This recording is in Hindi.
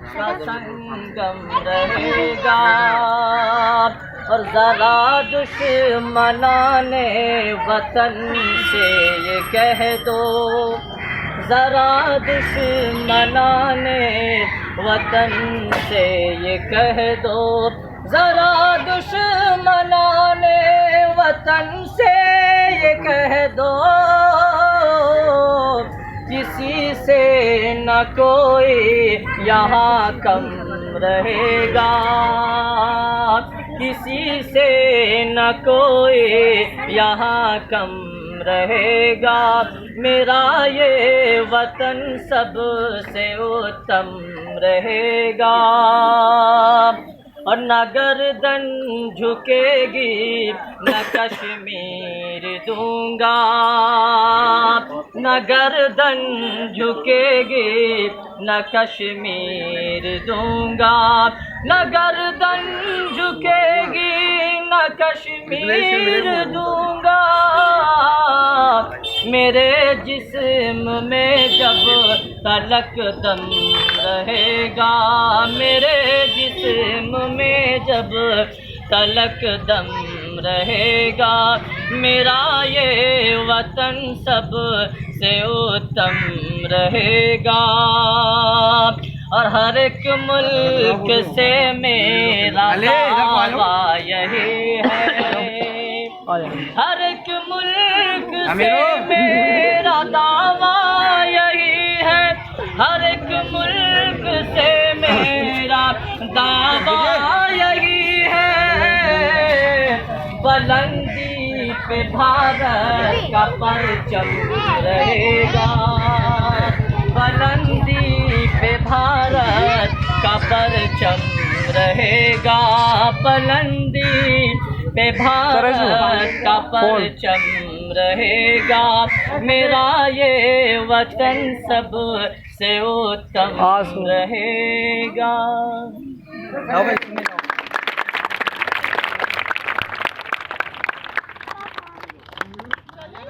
का संगम रहेगा। और ज़रा दुश्मनाने वतन से ये कह दो, ज़रा दुश्मनाने वतन से ये कह दो, ज़रा दुश्मनाने वतन से ये कह दो, किसी से न कोई यहाँ कम रहेगा, किसी से न कोई यहाँ कम रहेगा। मेरा ये वतन सबसे उत्तम रहेगा। और न गर्दन झुकेगी न कश्मीर दूंगा, न गर्दन झुकेगी न कश्मीर दूंगा, न गर्दन झुकेगी न कश्मीर दूंगा। मेरे जिस्म में जब तलक दम रहेगा, मेरे जिस्म में जब तलक दम रहेगा, मेरा ये वतन सब से उत्तम रहेगा। और हर एक मुल्क से मेरा दावा यही है, हर एक मुल्क से मेरा दावा यही है, हर एक मुल्क से मेरा दावा यही है। बुलंदी पे भारत का परचम रहेगा, बुलंदी पे भारत का परचम रहेगा, बुलंदी पे भारत का परचम रहेगा। मेरा ये वतन सब से उत्तम रहेगा।